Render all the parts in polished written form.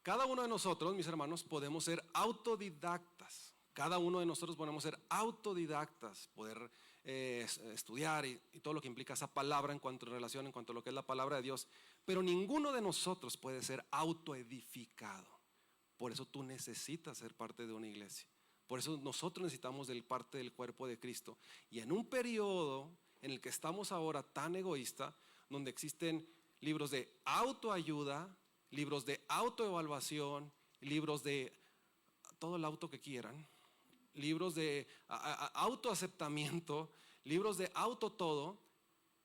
Cada uno de nosotros, mis hermanos, podemos ser autodidactas. Cada uno de nosotros podemos ser autodidactas, poder estudiar y todo lo que implica esa palabra en cuanto a relación, en cuanto a lo que es la palabra de Dios. Pero ninguno de nosotros puede ser autoedificado. Por eso tú necesitas ser parte de una iglesia. Por eso nosotros necesitamos ser parte del cuerpo de Cristo. Y en un periodo en el que estamos ahora tan egoísta, donde existen libros de autoayuda, libros de autoevaluación, libros de todo el auto que quieran, libros de autoaceptamiento, libros de auto todo,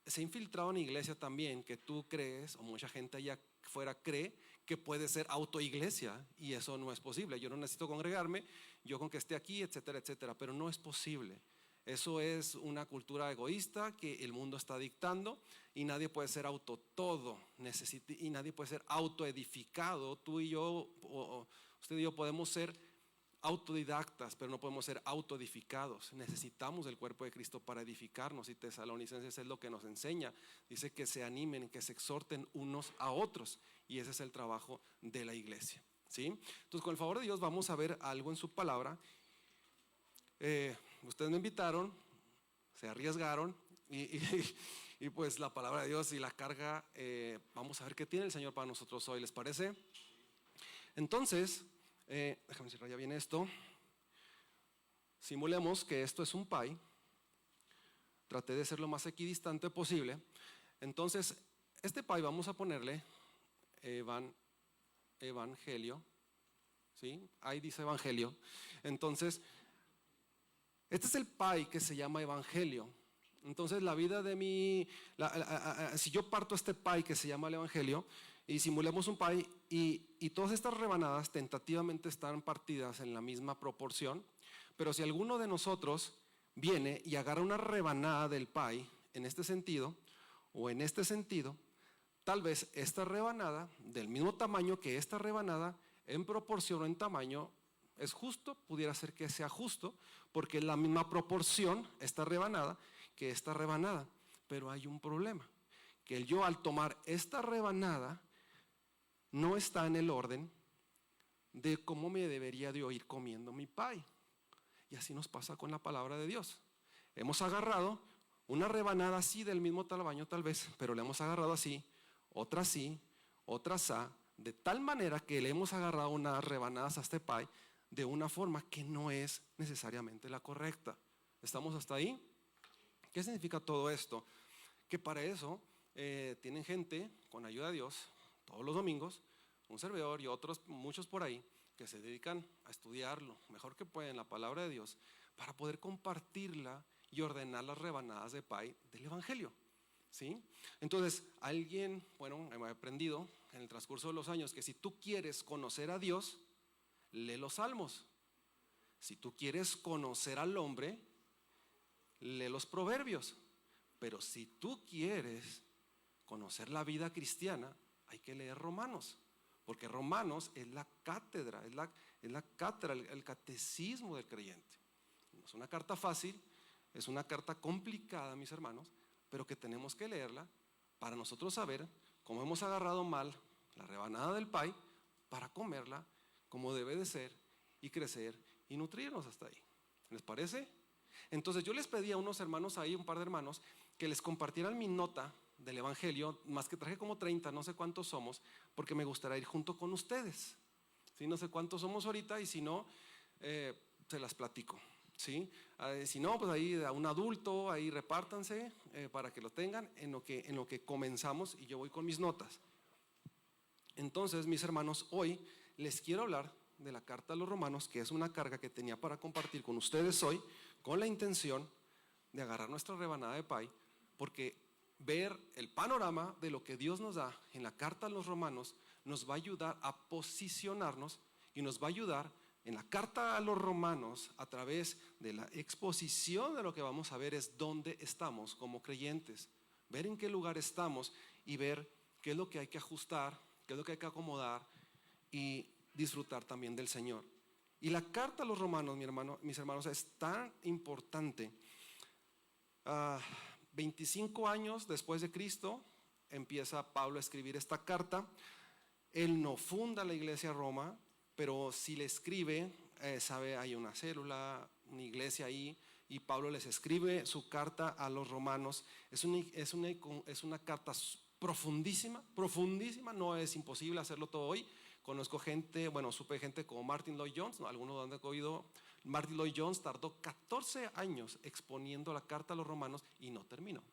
se ha infiltrado en la iglesia también que tú crees, o mucha gente allá fuera cree que puede ser autoiglesia, y eso no es posible. Yo no necesito congregarme, yo con que esté aquí, etcétera, etcétera, pero no es posible. Eso es una cultura egoísta que el mundo está dictando, y nadie puede ser auto todo, y nadie puede ser autoedificado. Tú y yo, usted y yo podemos ser autodidactas, pero no podemos ser autoedificados. Necesitamos el cuerpo de Cristo para edificarnos, y Tesalonicenses es lo que nos enseña. Dice que se animen, que se exhorten unos a otros, y ese es el trabajo de la iglesia, ¿sí? Entonces, con el favor de Dios, vamos a ver algo en su palabra. Ustedes me invitaron, se arriesgaron, y pues la palabra de Dios y la carga, vamos a ver qué tiene el Señor para nosotros hoy. ¿Les parece? Entonces, déjame cerrar, ya viene esto. Simulemos que esto es un pie. Traté de ser lo más equidistante posible. Entonces, este pie vamos a ponerle evangelio, ¿sí? Ahí dice evangelio. Entonces, este es el pie que se llama evangelio. Entonces, la vida de si yo parto este pie que se llama el evangelio, y simulemos un pie, y todas estas rebanadas tentativamente están partidas en la misma proporción, pero si alguno de nosotros viene y agarra una rebanada del pie en este sentido o en este sentido, tal vez esta rebanada del mismo tamaño que esta rebanada, en proporción o en tamaño, es justo, pudiera ser que sea justo, porque es la misma proporción esta rebanada que esta rebanada. Pero hay un problema, que yo al tomar esta rebanada no está en el orden de cómo me debería de ir comiendo mi pie. Y así nos pasa con la palabra de Dios. Hemos agarrado una rebanada así del mismo tamaño tal vez, pero le hemos agarrado así, otra así, otra así, de tal manera que le hemos agarrado unas rebanadas a este pie de una forma que no es necesariamente la correcta. ¿Estamos hasta ahí? ¿Qué significa todo esto? Que para eso tienen gente, con ayuda de Dios, todos los domingos, un servidor y otros, muchos por ahí, que se dedican a estudiar lo mejor que pueden la palabra de Dios para poder compartirla y ordenar las rebanadas de pie del evangelio, ¿sí? Entonces, he aprendido en el transcurso de los años que si tú quieres conocer a Dios, lee los salmos. Si tú quieres conocer al hombre, lee los proverbios. Pero si tú quieres conocer la vida cristiana, hay que leer Romanos, porque Romanos es la cátedra, el catecismo del creyente. No es una carta fácil, es una carta complicada, mis hermanos, pero que tenemos que leerla para nosotros saber cómo hemos agarrado mal la rebanada del pie para comerla como debe de ser y crecer y nutrirnos hasta ahí. ¿Les parece? Entonces yo les pedí a unos hermanos ahí, un par de hermanos, que les compartieran mi nota del evangelio, más que traje como 30, no sé cuántos somos, porque me gustaría ir junto con ustedes, ¿sí? No sé cuántos somos ahorita, y si no, se las platico, ¿sí? Si no, pues ahí a un adulto, ahí repártanse para que lo tengan en lo que comenzamos, y yo voy con mis notas. Entonces, mis hermanos, hoy les quiero hablar de la carta a los romanos, que es una carga que tenía para compartir con ustedes hoy, con la intención de agarrar nuestra rebanada de pie, porque ver el panorama de lo que Dios nos da en la carta a los romanos nos va a ayudar a posicionarnos, y nos va a ayudar en la carta a los romanos, a través de la exposición de lo que vamos a ver, es dónde estamos como creyentes, ver en qué lugar estamos y ver qué es lo que hay que ajustar, qué es lo que hay que acomodar y disfrutar también del Señor. Y la carta a los romanos, mis hermanos, es tan importante. 25 años después de Cristo empieza Pablo a escribir esta carta. Él no funda la iglesia de Roma, pero sí le escribe, sabe, hay una célula, una iglesia ahí, y Pablo les escribe su carta a los romanos. Es una carta profundísima, profundísima, no es imposible hacerlo todo hoy. Conozco gente, supe gente como Martin Lloyd Jones, ¿no? Algunos han oído. Martin Lloyd Jones tardó 14 años exponiendo la carta a los romanos y no terminó.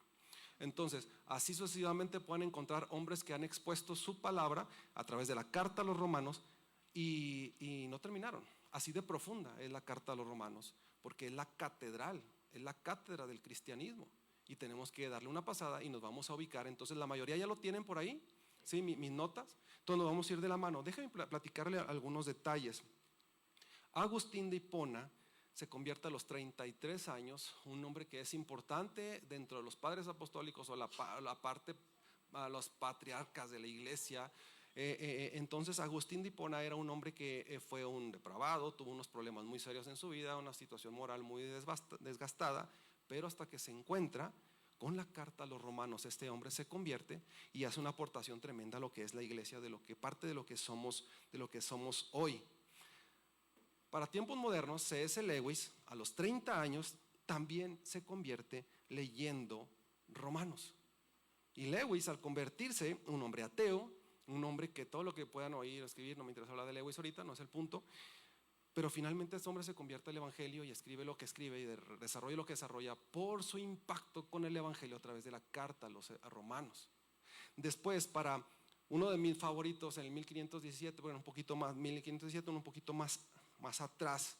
Entonces, así sucesivamente pueden encontrar hombres que han expuesto su palabra a través de la carta a los romanos y no terminaron. Así de profunda es la carta a los romanos, porque es la catedral, es la cátedra del cristianismo. Y tenemos que darle una pasada y nos vamos a ubicar. Entonces, la mayoría ya lo tienen por ahí, ¿sí? Mis notas. Entonces, nos vamos a ir de la mano. Déjenme platicarle algunos detalles. Agustín de Hipona se convierte a los 33 años, un hombre que es importante dentro de los padres apostólicos o la parte, a los patriarcas de la iglesia. Entonces Agustín de Hipona era un hombre que fue un depravado, tuvo unos problemas muy serios en su vida, una situación moral muy desgastada, pero hasta que se encuentra con la carta a los romanos, este hombre se convierte y hace una aportación tremenda a lo que es la iglesia, parte de lo que somos hoy. Para tiempos modernos, C.S. Lewis a los 30 años también se convierte leyendo Romanos. Y Lewis, al convertirse, un hombre ateo, un hombre que todo lo que puedan oír o escribir, no me interesa hablar de Lewis ahorita, no es el punto, pero finalmente este hombre se convierte al evangelio y escribe lo que escribe y desarrolla lo que desarrolla por su impacto con el evangelio a través de la carta a Romanos. Después, para uno de mis favoritos, en el 1517, un poquito más, 1517, un poquito más atrás,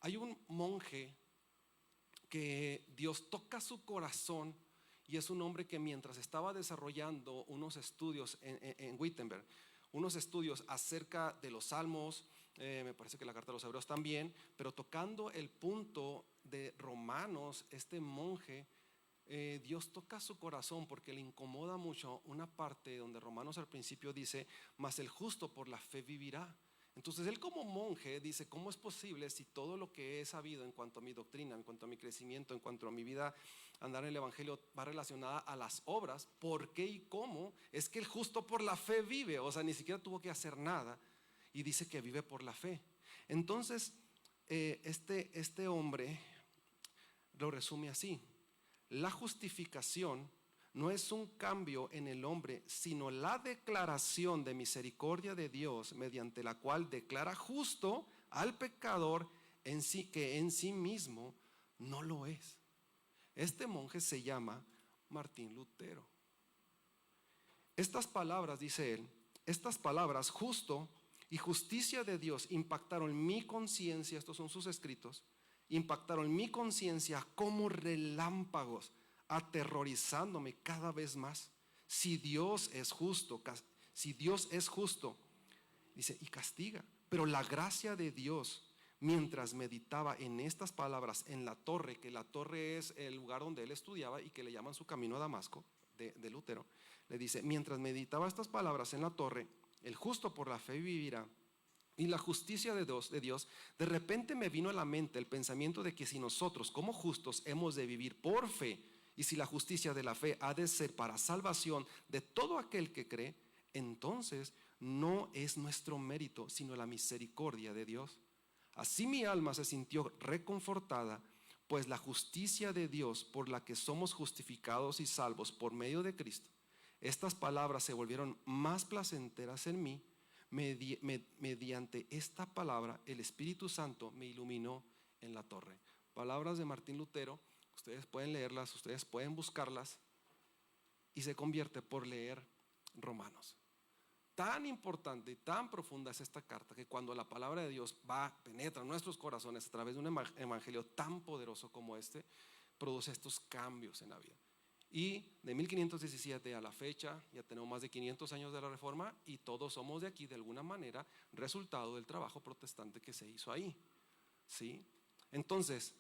hay un monje que Dios toca su corazón y es un hombre que mientras estaba desarrollando unos estudios en Wittenberg, unos estudios acerca de los salmos, me parece que la carta de los hebreos también, pero tocando el punto de Romanos, este monje, Dios toca su corazón porque le incomoda mucho una parte donde Romanos al principio dice, mas el justo por la fe vivirá. Entonces él como monje dice, ¿cómo es posible si todo lo que he sabido en cuanto a mi doctrina, en cuanto a mi crecimiento, en cuanto a mi vida, andar en el evangelio, va relacionada a las obras? ¿Por qué y cómo? Es que el justo por la fe vive, o sea, ni siquiera tuvo que hacer nada y dice que vive por la fe. Entonces este hombre lo resume así: la justificación no es un cambio en el hombre, sino la declaración de misericordia de Dios, mediante la cual declara justo al pecador en sí, que en sí mismo no lo es. Este monje se llama Martín Lutero. Estas palabras, dice él, estas palabras, justo y justicia de Dios, impactaron mi conciencia, estos son sus escritos, impactaron mi conciencia como relámpagos, aterrorizándome cada vez más. Si Dios es justo, dice, y castiga, pero la gracia de Dios, mientras meditaba en estas palabras en la torre, que la torre es el lugar donde él estudiaba y que le llaman su camino a Damasco, de Lutero, le dice, mientras meditaba estas palabras en la torre, el justo por la fe vivirá, y la justicia de Dios, de repente me vino a la mente el pensamiento de que si nosotros como justos hemos de vivir por fe, y si la justicia de la fe ha de ser para salvación de todo aquel que cree, entonces no es nuestro mérito, sino la misericordia de Dios. Así mi alma se sintió reconfortada, pues la justicia de Dios por la que somos justificados y salvos por medio de Cristo, estas palabras se volvieron más placenteras en mí. Mediante esta palabra el Espíritu Santo me iluminó en la torre. Palabras de Martín Lutero, ustedes pueden leerlas, ustedes pueden buscarlas, y se convierte por leer Romanos. Tan importante y tan profunda es esta carta que cuando la palabra de Dios penetra en nuestros corazones a través de un evangelio tan poderoso como este, produce estos cambios en la vida. Y de 1517 a la fecha ya tenemos más de 500 años de la Reforma y todos somos de aquí de alguna manera resultado del trabajo protestante que se hizo ahí, ¿sí? Entonces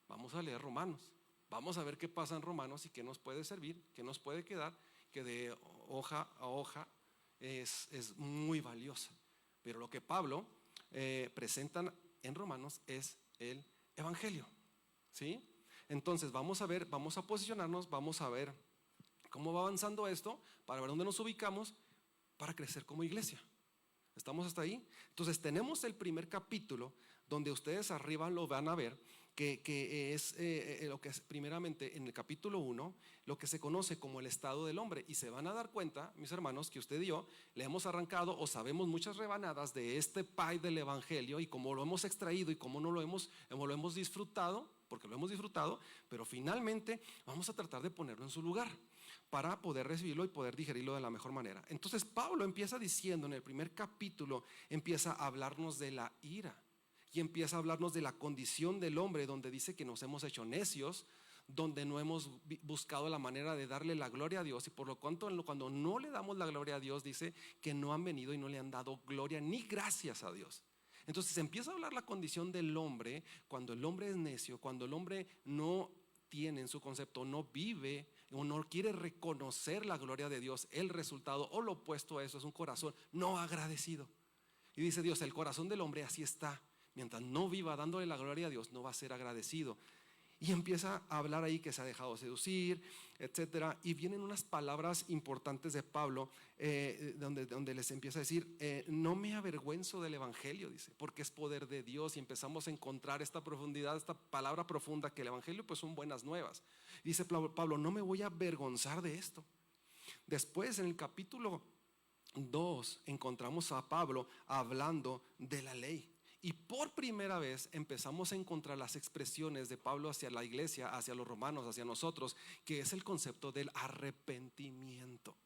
vamos a leer Romanos, vamos a ver qué pasa en Romanos y qué nos puede servir, qué nos puede quedar, que de hoja a hoja es muy valiosa. Pero lo que Pablo presenta en Romanos es el evangelio, ¿sí? Entonces vamos a ver, vamos a posicionarnos, vamos a ver cómo va avanzando esto, para ver dónde nos ubicamos, para crecer como iglesia. ¿Estamos hasta ahí? Entonces tenemos el primer capítulo donde ustedes arriba lo van a ver, que es lo que es primeramente en el capítulo 1, lo que se conoce como el estado del hombre. Y se van a dar cuenta, mis hermanos, que usted y yo le hemos arrancado o sabemos muchas rebanadas de este pie del evangelio y cómo lo hemos extraído y cómo no lo hemos disfrutado, porque lo hemos disfrutado, pero finalmente vamos a tratar de ponerlo en su lugar para poder recibirlo y poder digerirlo de la mejor manera. Entonces Pablo empieza diciendo en el primer capítulo, empieza a hablarnos de la ira y empieza a hablarnos de la condición del hombre, donde dice que nos hemos hecho necios, donde no hemos buscado la manera de darle la gloria a Dios, y por lo tanto cuando no le damos la gloria a Dios, dice que no han venido y no le han dado gloria ni gracias a Dios. Entonces empieza a hablar la condición del hombre, cuando el hombre es necio, cuando el hombre no tiene en su concepto, no vive o no quiere reconocer la gloria de Dios. El resultado o lo opuesto a eso es un corazón no agradecido. Y dice Dios, el corazón del hombre así está. Mientras no viva dándole la gloria a Dios, no va a ser agradecido. Y empieza a hablar ahí que se ha dejado seducir, etcétera. Y vienen unas palabras importantes de Pablo, donde les empieza a decir, no me avergüenzo del evangelio, dice, porque es poder de Dios. Y empezamos a encontrar esta profundidad, esta palabra profunda, que el evangelio pues son buenas nuevas. Dice Pablo, no me voy a avergonzar de esto. Después en el capítulo 2 encontramos a Pablo hablando de la ley. Y por primera vez empezamos a encontrar las expresiones de Pablo hacia la iglesia, hacia los romanos, hacia nosotros, que es el concepto del arrepentimiento.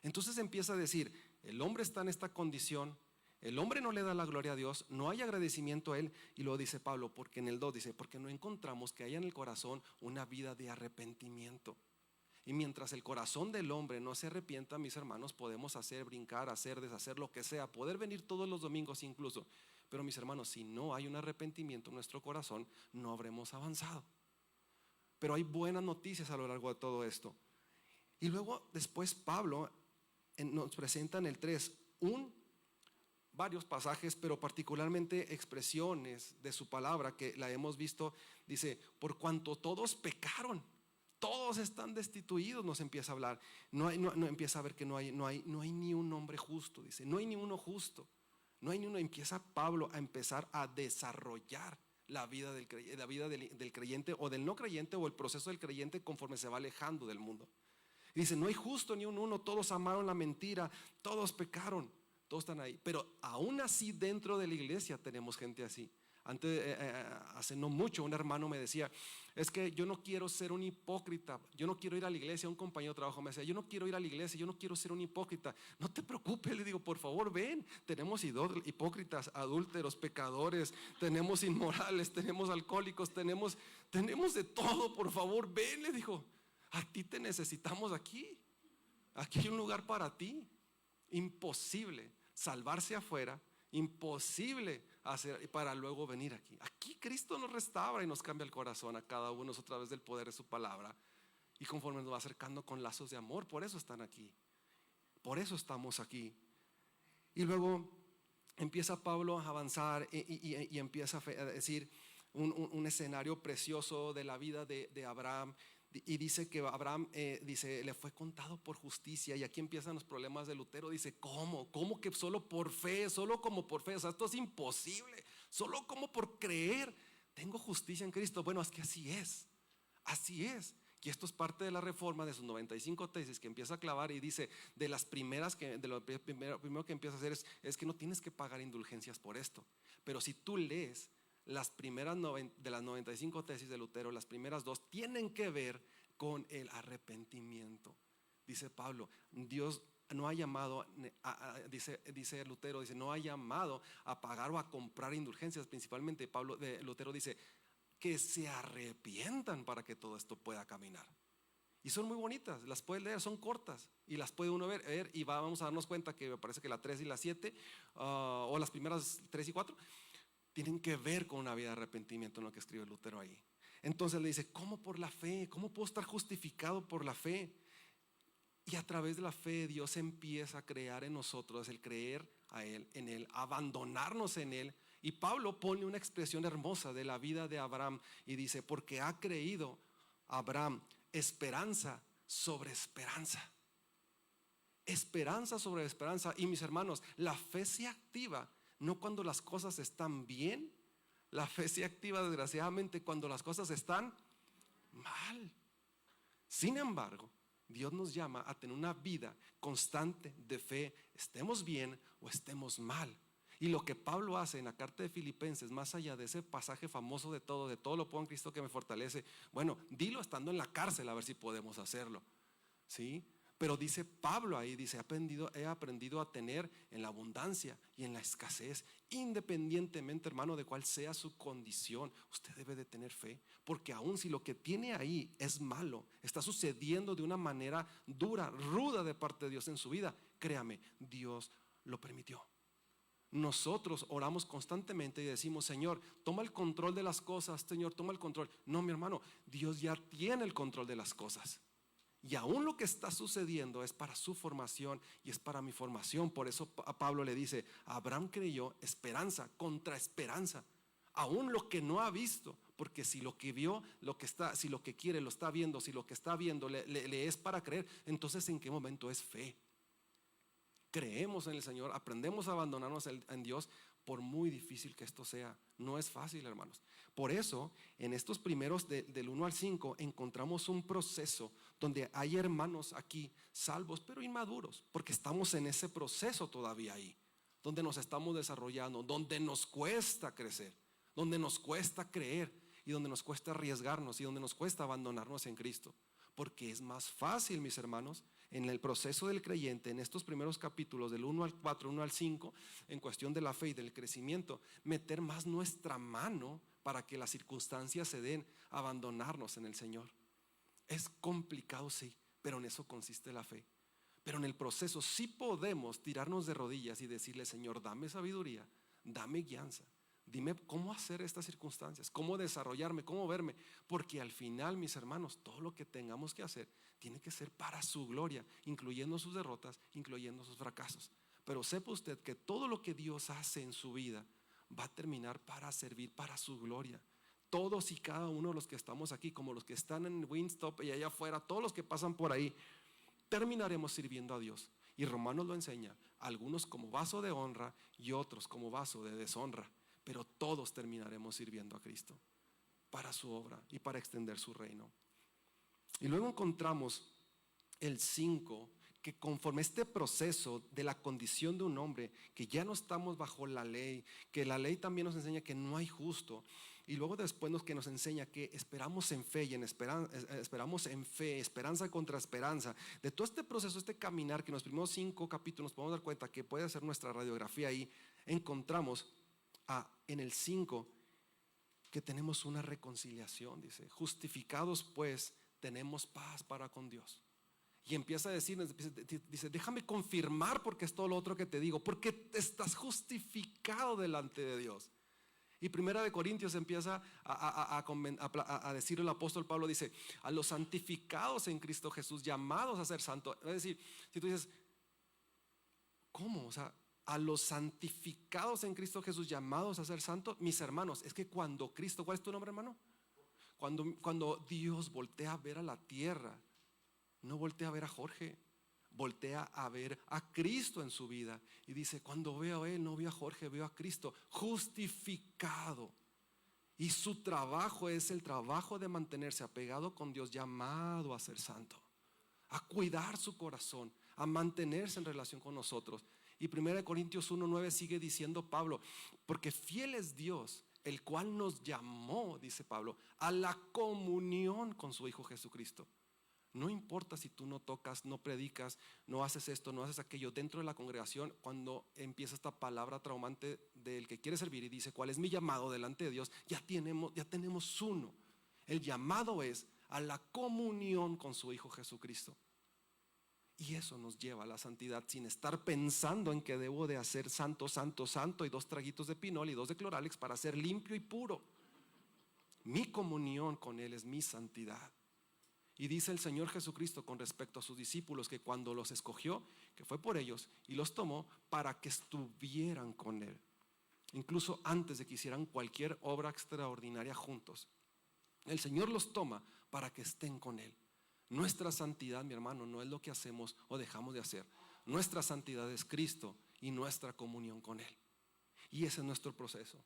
Entonces empieza a decir, el hombre está en esta condición, el hombre no le da la gloria a Dios, no hay agradecimiento a él. Y luego dice Pablo, porque en el 2 dice, porque no encontramos que haya en el corazón una vida de arrepentimiento. Y mientras el corazón del hombre no se arrepienta, mis hermanos, podemos hacer, brincar, hacer, deshacer, lo que sea, poder venir todos los domingos incluso. Pero mis hermanos, si no hay un arrepentimiento en nuestro corazón, no habremos avanzado. Pero hay buenas noticias a lo largo de todo esto. Y luego después Pablo nos presenta en el 3 varios pasajes, pero particularmente expresiones de su palabra que la hemos visto. Dice, por cuanto todos pecaron, todos están destituidos, nos empieza a hablar. No empieza a ver que no hay ni un hombre justo, dice, no hay ni uno justo. No hay ni uno. Empieza Pablo a empezar a desarrollar la vida del creyente o del no creyente, o el proceso del creyente conforme se va alejando del mundo. Y dice, no hay justo ni un uno, todos amaron la mentira, todos pecaron, todos están ahí. Pero aún así dentro de la iglesia tenemos gente así. Antes, hace no mucho, un hermano me decía, es que yo no quiero ser un hipócrita, yo no quiero ir a la iglesia. Un compañero de trabajo me decía, yo no quiero ir a la iglesia, yo no quiero ser un hipócrita. No te preocupes, le digo, por favor ven, tenemos hipócritas, adúlteros, pecadores, tenemos inmorales, tenemos alcohólicos, tenemos de todo, por favor ven, le dijo, a ti te necesitamos aquí hay un lugar para ti. Imposible salvarse afuera, imposible hacer para luego venir aquí. Aquí Cristo nos restaura y nos cambia el corazón a cada uno a través del poder de su palabra, y conforme nos va acercando con lazos de amor. Por eso están aquí, por eso estamos aquí. Y luego empieza Pablo a avanzar y empieza a decir un escenario precioso de la vida de Abraham. Y dice que Abraham le fue contado por justicia. Y aquí empiezan los problemas de Lutero. Dice, ¿cómo que solo por fe? Solo como por fe, o sea, esto es imposible. Solo como por creer tengo justicia en Cristo. Bueno, es que así es. Y esto es parte de la reforma, de sus 95 tesis que empieza a clavar. Y dice, de las primeras lo primero que empieza a hacer es que no tienes que pagar indulgencias por esto. Pero si tú lees las primeras de las 95 tesis de Lutero, las primeras 2 tienen que ver con el arrepentimiento. Dice Pablo, Dios no ha llamado, dice Lutero, dice, no ha llamado a pagar o a comprar indulgencias. Principalmente Lutero dice que se arrepientan para que todo esto pueda caminar. Y son muy bonitas, las puedes leer, son cortas y las puede uno ver y vamos a darnos cuenta que me parece que la 3 y la 7 o las primeras 3 y 4 tienen que ver con una vida de arrepentimiento, en lo que escribe Lutero ahí. Entonces le dice, ¿cómo por la fe? ¿Cómo puedo estar justificado por la fe? Y a través de la fe Dios empieza a crear en nosotros el creer en Él, abandonarnos en Él. Y Pablo pone una expresión hermosa de la vida de Abraham y dice, porque ha creído Abraham esperanza sobre esperanza. Esperanza sobre esperanza. Y mis hermanos, la fe se activa no cuando las cosas están bien. La fe se activa desgraciadamente cuando las cosas están mal. Sin embargo, Dios nos llama a tener una vida constante de fe, estemos bien o estemos mal. Y lo que Pablo hace en la carta de Filipenses, más allá de ese pasaje famoso de todo lo puedo en Cristo que me fortalece, bueno, dilo estando en la cárcel a ver si podemos hacerlo, ¿sí? Pero dice Pablo ahí, dice, he aprendido a tener en la abundancia y en la escasez, independientemente, hermano, de cuál sea su condición. Usted debe de tener fe, porque aun si lo que tiene ahí es malo, está sucediendo de una manera dura, ruda de parte de Dios en su vida, créame, Dios lo permitió. Nosotros oramos constantemente y decimos, Señor, toma el control de las cosas, Señor, toma el control. No, mi hermano, Dios ya tiene el control de las cosas. Y aún lo que está sucediendo es para su formación y es para mi formación. Por eso a Pablo le dice, Abraham creyó esperanza contra esperanza. Aún lo que no ha visto, porque si lo que vio, si lo que quiere lo está viendo, si lo que está viendo le es para creer, entonces ¿en qué momento es fe? Creemos en el Señor, aprendemos a abandonarnos en Dios, por muy difícil que esto sea. No es fácil, hermanos. Por eso, en estos primeros del 1 al 5 encontramos un proceso donde hay hermanos aquí salvos pero inmaduros, porque estamos en ese proceso todavía ahí, donde nos estamos desarrollando, donde nos cuesta crecer, donde nos cuesta creer y donde nos cuesta arriesgarnos y donde nos cuesta abandonarnos en Cristo. Porque es más fácil, mis hermanos, en el proceso del creyente, en estos primeros capítulos del 1 al 4, 1 al 5, en cuestión de la fe y del crecimiento, meter más nuestra mano para que las circunstancias se den, abandonarnos en el Señor. Es complicado, sí, pero en eso consiste la fe. Pero en el proceso sí podemos tirarnos de rodillas y decirle, Señor, dame sabiduría, dame guianza. Dime cómo hacer estas circunstancias, cómo desarrollarme, cómo verme. Porque al final, mis hermanos, todo lo que tengamos que hacer tiene que ser para su gloria, incluyendo sus derrotas, incluyendo sus fracasos. Pero sepa usted que todo lo que Dios hace en su vida va a terminar para servir para su gloria. Todos y cada uno de los que estamos aquí, como los que están en Wingstop y allá afuera, todos los que pasan por ahí, terminaremos sirviendo a Dios. Y Romanos lo enseña, algunos como vaso de honra y otros como vaso de deshonra. Pero todos terminaremos sirviendo a Cristo para su obra y para extender su reino. Y luego encontramos el 5, que conforme este proceso de la condición de un hombre, que ya no estamos bajo la ley, que la ley también nos enseña que no hay justo, y luego después que nos enseña que esperamos en fe y esperamos en fe, esperanza contra esperanza. De todo este proceso, este caminar, que en los primeros 5 capítulos nos podemos dar cuenta que puede ser nuestra radiografía ahí, encontramos en el 5 que tenemos una reconciliación, dice, justificados pues tenemos paz para con Dios. Y empieza a decir, dice, déjame confirmar porque es todo lo otro que te digo, porque estás justificado delante de Dios. Y Primera de Corintios empieza a decir el apóstol Pablo, dice, a los santificados en Cristo Jesús, llamados a ser santos. Es decir, si tú dices, ¿cómo? O sea, a los santificados en Cristo Jesús, llamados a ser santos. Mis hermanos, es que cuando Cristo, ¿cuál es tu nombre, hermano? Cuando Dios voltea a ver a la tierra, no voltea a ver a Jorge, voltea a ver a Cristo en su vida y dice, cuando veo a él, no veo a Jorge, veo a Cristo justificado. Y su trabajo es el trabajo de mantenerse apegado con Dios, llamado a ser santo, a cuidar su corazón, a mantenerse en relación con nosotros. Y 1 Corintios 1:9 sigue diciendo Pablo, porque fiel es Dios, el cual nos llamó, dice Pablo, a la comunión con su Hijo Jesucristo. No importa si tú no tocas, no predicas, no haces esto, no haces aquello dentro de la congregación, cuando empieza esta palabra traumante del que quiere servir y dice, ¿cuál es mi llamado delante de Dios? Ya tenemos uno. El llamado es a la comunión con su Hijo Jesucristo. Y eso nos lleva a la santidad sin estar pensando en que debo de hacer santo, santo, santo y 2 traguitos de pinol y 2 de cloralex para ser limpio y puro. Mi comunión con Él es mi santidad. Y dice el Señor Jesucristo con respecto a sus discípulos que cuando los escogió, que fue por ellos y los tomó para que estuvieran con Él, incluso antes de que hicieran cualquier obra extraordinaria juntos. El Señor los toma para que estén con Él. Nuestra santidad, mi hermano, no es lo que hacemos o dejamos de hacer. nuestra santidad es Cristo y nuestra comunión con Él. Y ese es nuestro proceso.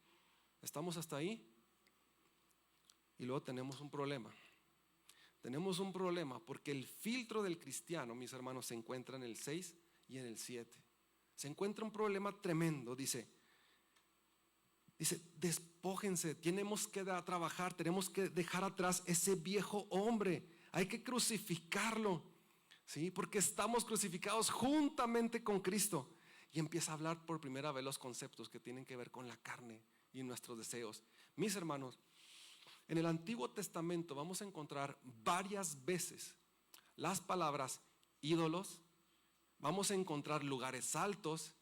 ¿Estamos hasta ahí? Y luego tenemos un problema. Tenemos un problema porque el filtro del cristiano, mis hermanos, se encuentra en el 6 y en el 7. Se encuentra un problema tremendo. Dice, despójense, tenemos que trabajar, tenemos que dejar atrás ese viejo hombre. Hay que crucificarlo, ¿sí? Porque estamos crucificados juntamente con Cristo. Y empieza a hablar por primera vez los conceptos que tienen que ver con la carne y nuestros deseos. Mis hermanos, en el Antiguo Testamento vamos a encontrar varias veces las palabras ídolos. Vamos a encontrar lugares altos,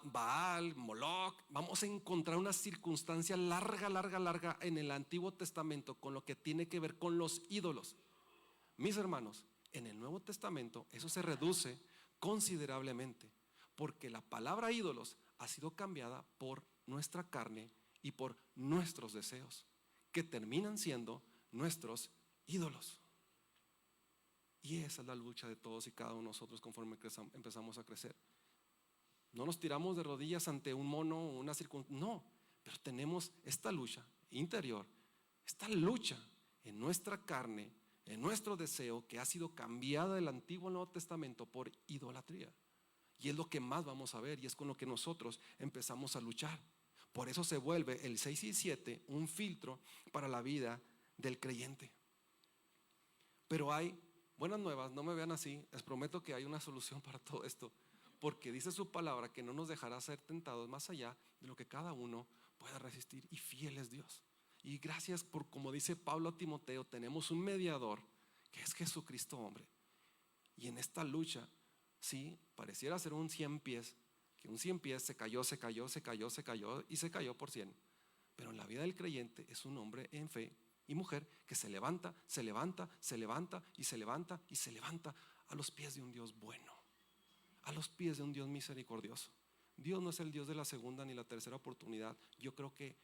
Baal, Moloch. Vamos a encontrar una circunstancia larga en el Antiguo Testamento con lo que tiene que ver con los ídolos. Mis hermanos, en el Nuevo Testamento eso se reduce considerablemente, porque la palabra ídolos ha sido cambiada por nuestra carne y por nuestros deseos, que terminan siendo nuestros ídolos. Y esa es la lucha de todos y cada uno de nosotros conforme empezamos a crecer. No nos tiramos de rodillas ante un mono o una circunstancia, no, pero tenemos esta lucha interior, esta lucha en nuestra carne, en nuestro deseo, que ha sido cambiada del Antiguo al Nuevo Testamento por idolatría. Y es lo que más vamos a ver, y es con lo que nosotros empezamos a luchar. Por eso se vuelve el 6 y 7 un filtro para la vida del creyente. Pero hay buenas nuevas, no me vean así, les prometo que hay una solución para todo esto, porque dice su palabra que no nos dejará ser tentados más allá de lo que cada uno pueda resistir, y fiel es Dios. Y gracias por, como dice Pablo a Timoteo, tenemos un mediador que es Jesucristo hombre. Y en esta lucha, sí, pareciera ser un 100 pies, que un 100 pies se cayó y se cayó por 100. Pero en la vida del creyente es un hombre en fe y mujer que se levanta a los pies de un Dios bueno, a los pies de un Dios misericordioso. Dios no es el Dios de la segunda ni la tercera oportunidad. Yo creo que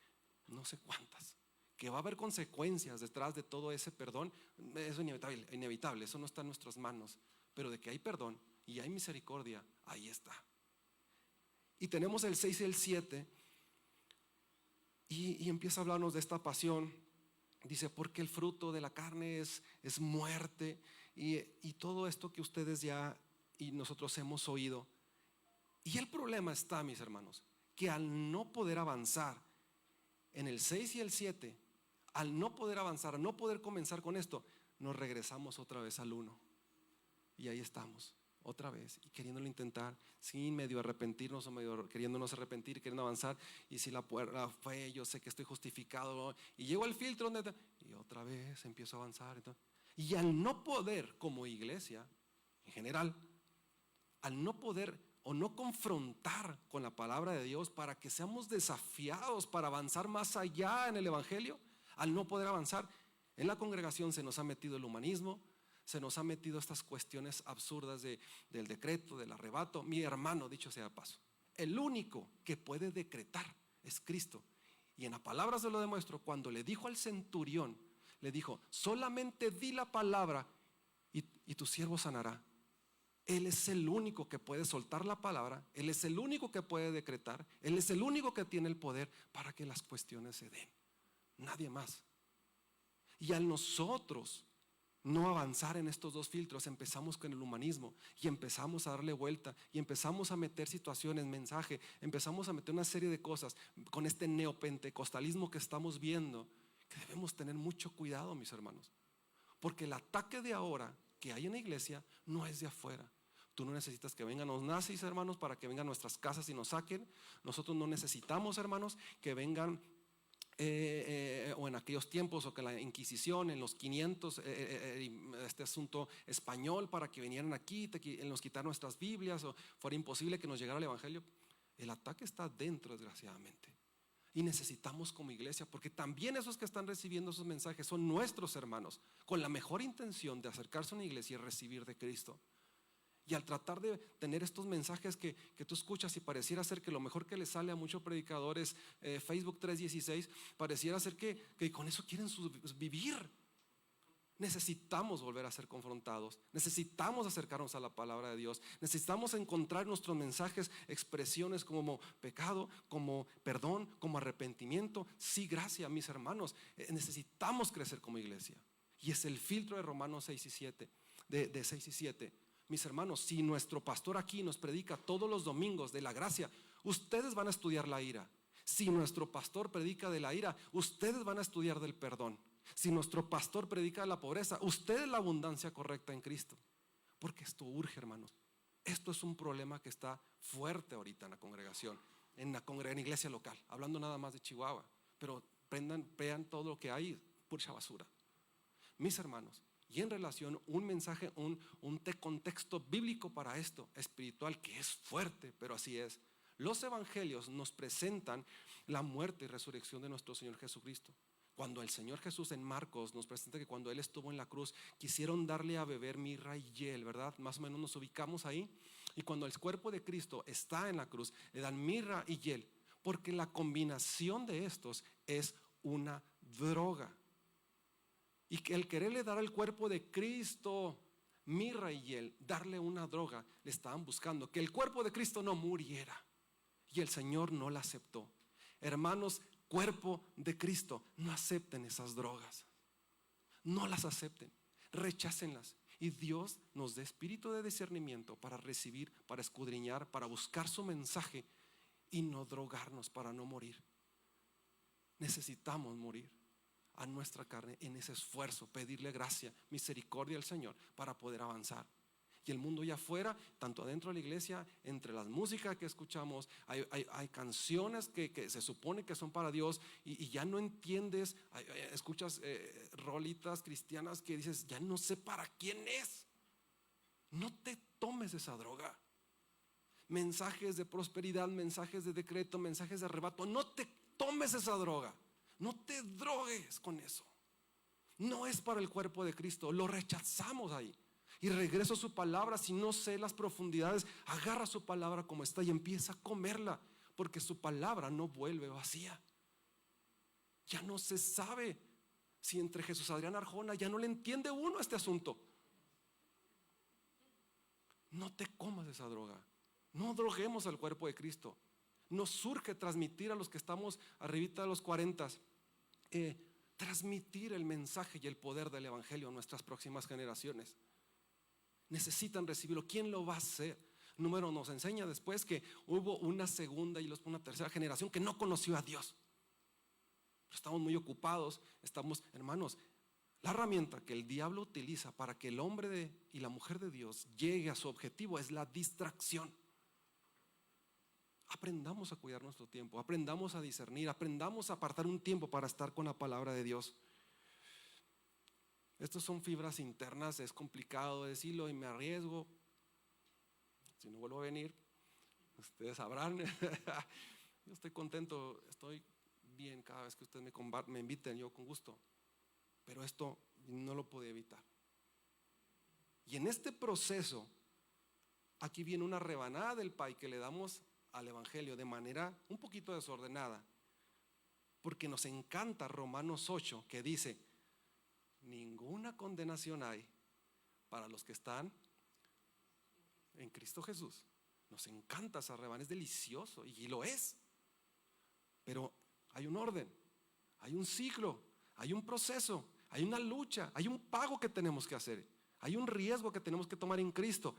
no sé cuántas, que va a haber consecuencias detrás de todo ese perdón. Eso es inevitable, eso no está en nuestras manos. Pero de que hay perdón y hay misericordia, ahí está. Y tenemos el 6 y el 7 y empieza a hablarnos de esta pasión. Dice, porque el fruto de la carne es muerte, y todo esto que ustedes ya y nosotros hemos oído. Y el problema está, mis hermanos, que al no poder avanzar en el 6 y el 7, al no poder avanzar, al no poder comenzar con esto, nos regresamos otra vez al 1. Y ahí estamos, otra vez, y queriéndolo intentar, sin medio arrepentirnos o medio queriéndonos arrepentir, queriendo avanzar. Y si la fe, yo sé que estoy justificado, y llego al filtro y otra vez empiezo a avanzar. Y al no poder, como iglesia en general, al no poder o no confrontar con la palabra de Dios para que seamos desafiados para avanzar más allá en el evangelio, al no poder avanzar en la congregación, se nos ha metido el humanismo, se nos ha metido estas cuestiones absurdas del decreto, del arrebato. Mi hermano, dicho sea de paso, el único que puede decretar es Cristo. Y en la palabra se lo demuestro. Cuando le dijo al centurión, le dijo, solamente di la palabra y tu siervo sanará. Él es el único que puede soltar la palabra, Él es el único que puede decretar, Él es el único que tiene el poder para que las cuestiones se den. Nadie más. Y al nosotros no avanzar en estos dos filtros, empezamos con el humanismo y empezamos a darle vuelta y empezamos a meter situaciones, mensaje, empezamos a meter una serie de cosas con este neopentecostalismo que estamos viendo, que debemos tener mucho cuidado, mis hermanos, porque el ataque de ahora que hay en la iglesia no es de afuera. Tú no necesitas que vengan los nazis, hermanos, para que vengan a nuestras casas y nos saquen. Nosotros no necesitamos, hermanos, que vengan o en aquellos tiempos, o que la Inquisición en los 500, este asunto español, para que vinieran aquí, nos quitaran nuestras Biblias, o fuera imposible que nos llegara el evangelio. El ataque está dentro, desgraciadamente, y necesitamos como iglesia, porque también esos que están recibiendo esos mensajes son nuestros hermanos, con la mejor intención de acercarse a una iglesia y recibir de Cristo. Y al tratar de tener estos mensajes que tú escuchas y pareciera ser que lo mejor que le sale a muchos predicadores, Facebook 3:16, pareciera ser que con eso quieren vivir. Necesitamos volver a ser confrontados, necesitamos acercarnos a la palabra de Dios, necesitamos encontrar en nuestros mensajes expresiones como pecado, como perdón, como arrepentimiento. Sí, gracia, mis hermanos, necesitamos crecer como iglesia. Y es el filtro de Romanos 6 y 7, de 6 y 7. Mis hermanos, si nuestro pastor aquí nos predica todos los domingos de la gracia, ustedes van a estudiar la ira. Si nuestro pastor predica de la ira, ustedes van a estudiar del perdón. Si nuestro pastor predica de la pobreza, ustedes la abundancia correcta en Cristo. Porque esto urge, hermanos. Esto es un problema que está fuerte ahorita en la congregación, en la iglesia local, hablando nada más de Chihuahua. Pero vean todo lo que hay, pura basura. Mis hermanos, y en relación, un mensaje, un contexto bíblico para esto, espiritual, que es fuerte, pero así es. Los evangelios nos presentan la muerte y resurrección de nuestro Señor Jesucristo. Cuando el Señor Jesús en Marcos nos presenta que cuando Él estuvo en la cruz quisieron darle a beber mirra y hiel, ¿verdad? Más o menos nos ubicamos ahí. Y cuando el cuerpo de Cristo está en la cruz, le dan mirra y hiel, porque la combinación de estos es una droga. Y que el quererle dar al cuerpo de Cristo mirra y hiel, darle una droga, le estaban buscando que el cuerpo de Cristo no muriera. Y el Señor no la aceptó. Hermanos, cuerpo de Cristo, no acepten esas drogas. No las acepten, rechácenlas. Y Dios nos dé espíritu de discernimiento para recibir, para escudriñar, para buscar su mensaje y no drogarnos para no morir. Necesitamos morir a nuestra carne en ese esfuerzo, pedirle gracia, misericordia al Señor para poder avanzar. Y el mundo allá afuera, tanto adentro de la iglesia, entre las músicas que escuchamos, hay canciones que se supone que son para Dios y ya no entiendes, escuchas rolitas cristianas que dices, ya no sé para quién es. No te tomes esa droga. Mensajes de prosperidad, mensajes de decreto, mensajes de arrebato, no te tomes esa droga. No te drogues con eso. No es para el cuerpo de Cristo, lo rechazamos ahí. Y regreso a su palabra. Si no sé las profundidades, agarra su palabra como está y empieza a comerla, porque su palabra no vuelve vacía. Ya no se sabe si entre Jesús Adrián Arjona ya no le entiende uno este asunto. No te comas esa droga. No droguemos al cuerpo de Cristo. Nos surge transmitir a los que estamos arribita de los 40, transmitir el mensaje y el poder del evangelio a nuestras próximas generaciones. Necesitan recibirlo. ¿Quién lo va a hacer? Número nos enseña después que hubo una segunda y una tercera generación que no conoció a Dios. Pero estamos muy ocupados. Estamos, hermanos, la herramienta que el diablo utiliza para que el hombre y la mujer de Dios llegue a su objetivo es la distracción. Aprendamos a cuidar nuestro tiempo, aprendamos a discernir, aprendamos a apartar un tiempo para estar con la palabra de Dios. Estos son fibras internas, es complicado decirlo y me arriesgo. Si no vuelvo a venir, ustedes sabrán. Yo estoy contento, estoy bien cada vez que ustedes me inviten, yo con gusto. Pero esto no lo pude evitar. Y en este proceso, aquí viene una rebanada del pay que le damos al evangelio de manera un poquito desordenada, porque nos encanta Romanos 8, que dice: ninguna condenación hay para los que están en Cristo Jesús. Nos encanta esa rebanada, es delicioso y lo es, pero hay un orden, hay un ciclo, hay un proceso, hay una lucha, hay un pago que tenemos que hacer, hay un riesgo que tenemos que tomar en Cristo.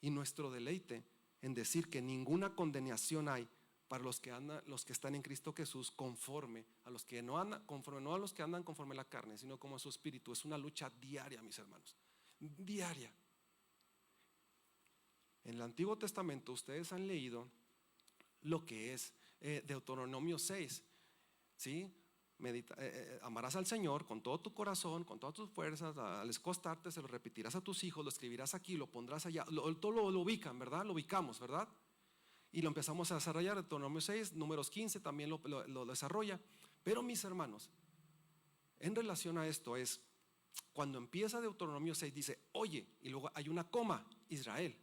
Y nuestro deleite en decir que ninguna condenación hay para los que están en Cristo Jesús, conforme a los que no andan, conforme no a los que andan conforme a la carne, sino como a su espíritu. Es una lucha diaria, mis hermanos, diaria. En el Antiguo Testamento ustedes han leído lo que es Deuteronomio 6, ¿sí? Amarás al Señor con todo tu corazón, con todas tus fuerzas. Al acostarte se lo repetirás a tus hijos, lo escribirás aquí, lo pondrás allá. Todo lo ubican, ¿verdad? Lo ubicamos, ¿verdad? Y lo empezamos a desarrollar. Deuteronomio 6, números 15 también lo desarrolla. Pero mis hermanos, en relación a esto es, cuando empieza Deuteronomio 6 dice, oye, y luego hay una coma, Israel,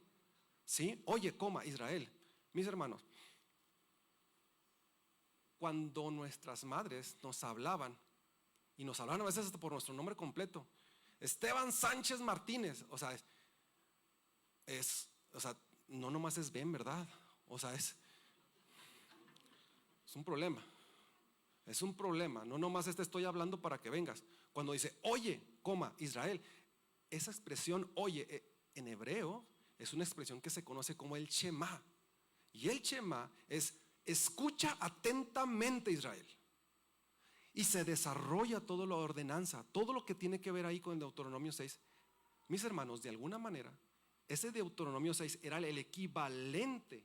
¿sí? Oye, coma, Israel. Mis hermanos, cuando nuestras madres nos hablaban, y nos hablaban a veces hasta por nuestro nombre completo, Esteban Sánchez Martínez. O sea, o sea, no nomás es ven, ¿verdad? O sea, es un problema. Es un problema. No nomás estoy hablando para que vengas. Cuando dice, oye, Israel, esa expresión, oye, en hebreo es una expresión que se conoce como el Shema. Y el Shema es escucha atentamente, Israel. Y se desarrolla toda la ordenanza, todo lo que tiene que ver ahí con el Deuteronomio 6. Mis hermanos, de alguna manera, ese Deuteronomio 6 era el equivalente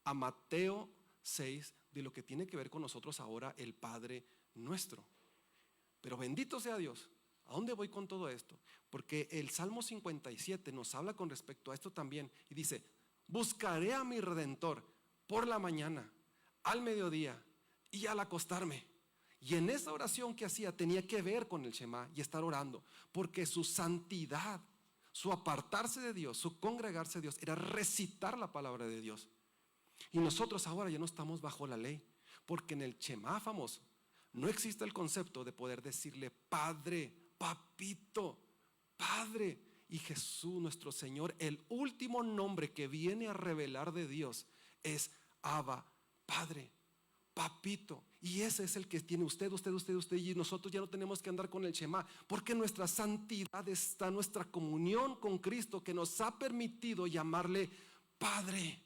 a Mateo 6 de lo que tiene que ver con nosotros ahora, el Padre Nuestro. Pero bendito sea Dios. ¿A dónde voy con todo esto? Porque el Salmo 57 nos habla con respecto a esto también y dice, buscaré a mi Redentor por la mañana, al mediodía y al acostarme. Y en esa oración que hacía tenía que ver con el Shema y estar orando, porque su santidad, su apartarse de Dios, su congregarse a Dios, era recitar la palabra de Dios. Y nosotros ahora ya no estamos bajo la ley, porque en el Shema famoso no existe el concepto de poder decirle Padre, Papito, Padre. Y Jesús, nuestro Señor, el último nombre que viene a revelar de Dios es Abba, Padre, Papito. Y ese es el que tiene usted. Y nosotros ya no tenemos que andar con el Shema, porque nuestra santidad está en nuestra comunión con Cristo, que nos ha permitido llamarle Padre,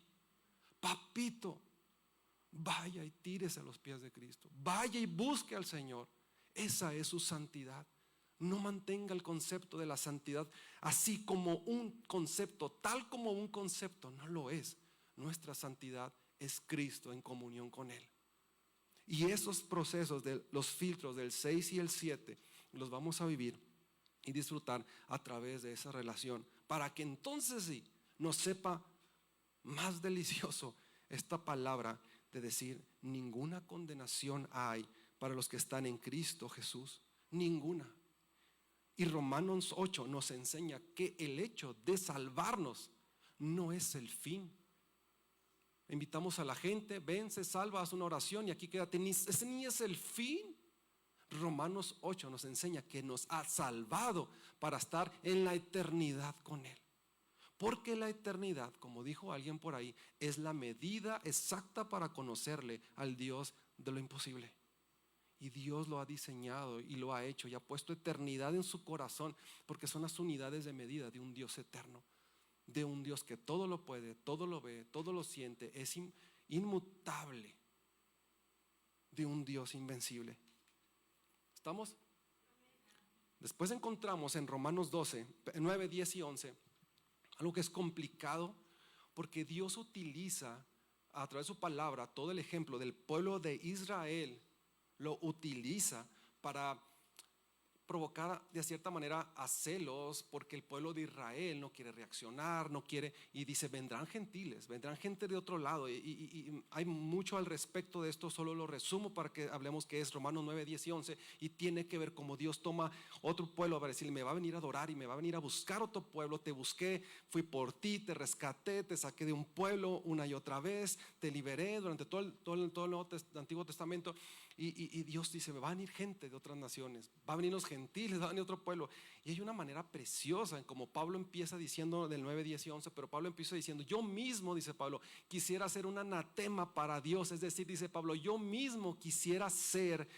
Papito. Vaya y tírese a los pies de Cristo. Vaya y busque al Señor. Esa es su santidad. No mantenga el concepto de la santidad así como un concepto, tal como un concepto. No lo es. Nuestra santidad es Cristo en comunión con Él. Y esos procesos de los filtros del 6 y el 7 los vamos a vivir y disfrutar a través de esa relación, para que entonces sí nos sepa más delicioso esta palabra de decir, ninguna condenación hay para los que están en Cristo Jesús, ninguna. Y Romanos 8 nos enseña que el hecho de salvarnos no es el fin. Invitamos a la gente, ven, se salva, haz una oración y aquí quédate. Ese ni es el fin. Romanos 8 nos enseña que nos ha salvado para estar en la eternidad con Él. Porque la eternidad, como dijo alguien por ahí, es la medida exacta para conocerle al Dios de lo imposible. Y Dios lo ha diseñado y lo ha hecho y ha puesto eternidad en su corazón, porque son las unidades de medida de un Dios eterno, de un Dios que todo lo puede, todo lo ve, todo lo siente, es inmutable, de un Dios invencible. ¿Estamos? Después encontramos en Romanos 12, 9, 10 y 11 algo que es complicado, porque Dios utiliza a través de su palabra todo el ejemplo del pueblo de Israel, lo utiliza para provocar de cierta manera a celos, porque el pueblo de Israel no quiere reaccionar, no quiere, y dice, vendrán gentiles, vendrán gente de otro lado, y hay mucho al respecto de esto. Solo lo resumo para que hablemos, que es Romanos 9, 10 y 11, y tiene que ver cómo Dios toma otro pueblo para decirle, me va a venir a adorar y me va a venir a buscar otro pueblo. Te busqué, fui por ti, te rescaté, te saqué de un pueblo una y otra vez, te liberé durante todo el Antiguo Testamento. Y Dios dice, me va a venir gente de otras naciones, va a venir los gentiles, va a venir otro pueblo. Y hay una manera preciosa en como Pablo empieza diciendo del 9, 10 y 11, pero Pablo empieza diciendo, yo mismo, dice Pablo, quisiera ser un anatema para Dios. Es decir, dice Pablo, yo mismo quisiera ser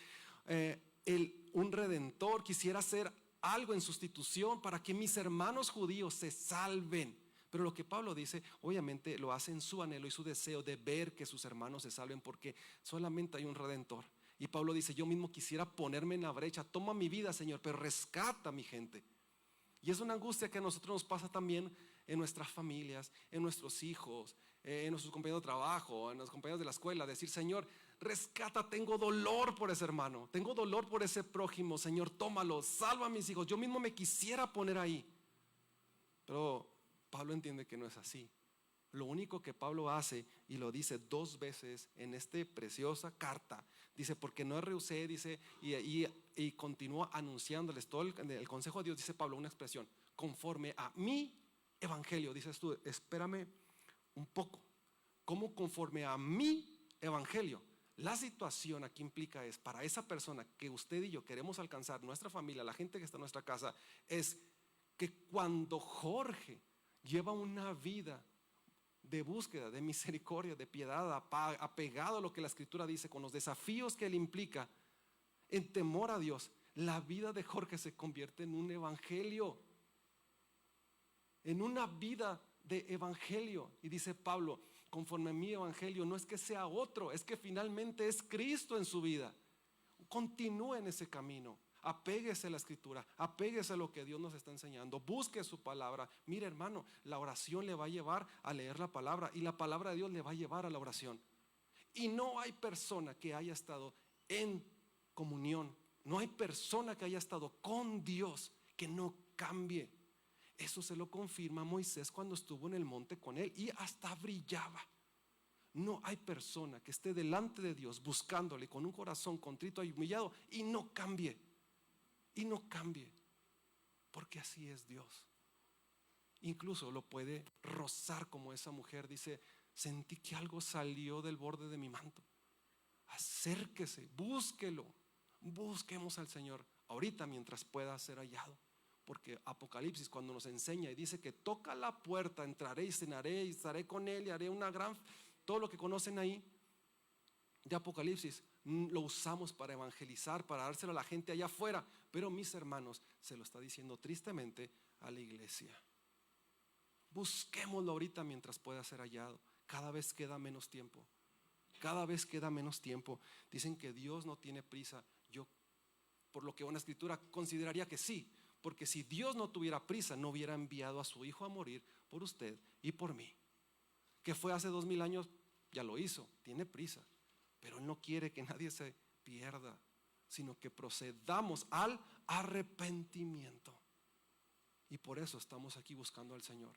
un redentor, quisiera ser algo en sustitución para que mis hermanos judíos se salven. Pero lo que Pablo dice, obviamente lo hace en su anhelo y su deseo de ver que sus hermanos se salven, porque solamente hay un redentor. Y Pablo dice, yo mismo quisiera ponerme en la brecha, toma mi vida, Señor, pero rescata a mi gente. Y es una angustia que a nosotros nos pasa también en nuestras familias, en nuestros hijos, en nuestros compañeros de trabajo, en los compañeros de la escuela. Decir, Señor, rescata, tengo dolor por ese hermano, tengo dolor por ese prójimo. Señor, tómalo, salva a mis hijos. Yo mismo me quisiera poner ahí. Pero Pablo entiende que no es así. Lo único que Pablo hace, y lo dice 2 veces en esta preciosa carta, dice, porque no rehusé, dice, y continúa anunciándoles todo el consejo de Dios. Dice Pablo una expresión, conforme a mi evangelio. Dices tú, espérame un poco, ¿cómo conforme a mi evangelio? La situación aquí implica es, para esa persona que usted y yo queremos alcanzar, nuestra familia, la gente que está en nuestra casa, es que cuando Jorge lleva una vida de búsqueda, de misericordia, de piedad, apegado a lo que la Escritura dice, con los desafíos que él implica, en temor a Dios, la vida de Jorge se convierte en un evangelio, en una vida de evangelio. Y dice Pablo, conforme a mi evangelio, no es que sea otro, es que finalmente es Cristo en su vida. Continúe en ese camino. Apéguese a la Escritura, apéguese a lo que Dios nos está enseñando, busque su palabra. Mire, hermano, la oración le va a llevar a leer la palabra y la palabra de Dios le va a llevar a la oración. Y no hay persona que haya estado en comunión, no hay persona que haya estado con Dios que no cambie. Eso se lo confirma Moisés cuando estuvo en el monte con él y hasta brillaba. No hay persona que esté delante de Dios buscándole con un corazón contrito y humillado y no cambie. Y no cambie, porque así es Dios. Incluso lo puede rozar como esa mujer dice, sentí que algo salió del borde de mi manto. Acérquese, búsquelo, busquemos al Señor ahorita mientras pueda ser hallado. Porque Apocalipsis cuando nos enseña y dice que toca la puerta, entraré y cenaré y estaré con él y haré una gran, todo lo que conocen ahí de Apocalipsis, lo usamos para evangelizar, para dárselo a la gente allá afuera. Pero mis hermanos, se lo está diciendo tristemente a la iglesia. Busquémoslo ahorita mientras pueda ser hallado. Cada vez queda menos tiempo. Cada vez queda menos tiempo. Dicen que Dios no tiene prisa. Yo, por lo que una escritura, consideraría que sí. Porque si Dios no tuviera prisa, no hubiera enviado a su Hijo a morir por usted y por mí. Que fue hace 2000 años, ya lo hizo, tiene prisa. Pero Él no quiere que nadie se pierda, sino que procedamos al arrepentimiento. Y por eso estamos aquí buscando al Señor.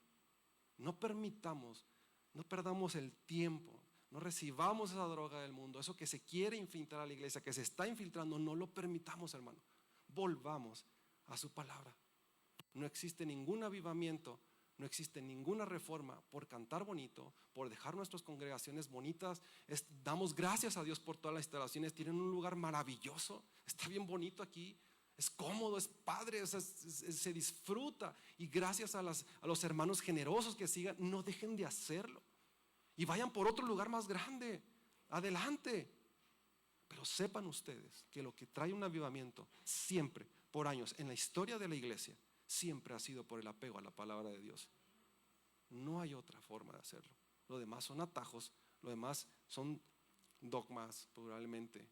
No permitamos, no perdamos el tiempo, no recibamos esa droga del mundo, eso que se quiere infiltrar a la iglesia, que se está infiltrando, no lo permitamos, hermano. Volvamos a su palabra. No existe ningún avivamiento, no existe ninguna reforma por cantar bonito, por dejar nuestras congregaciones bonitas. Damos gracias a Dios por todas las instalaciones, tienen un lugar maravilloso, está bien bonito aquí, es cómodo, es padre, se disfruta. Y gracias a los hermanos generosos que sigan, no dejen de hacerlo y vayan por otro lugar más grande, adelante. Pero sepan ustedes que lo que trae un avivamiento siempre, por años, en la historia de la iglesia, siempre ha sido por el apego a la palabra de Dios. No hay otra forma de hacerlo. Lo demás son atajos, lo demás son dogmas, probablemente.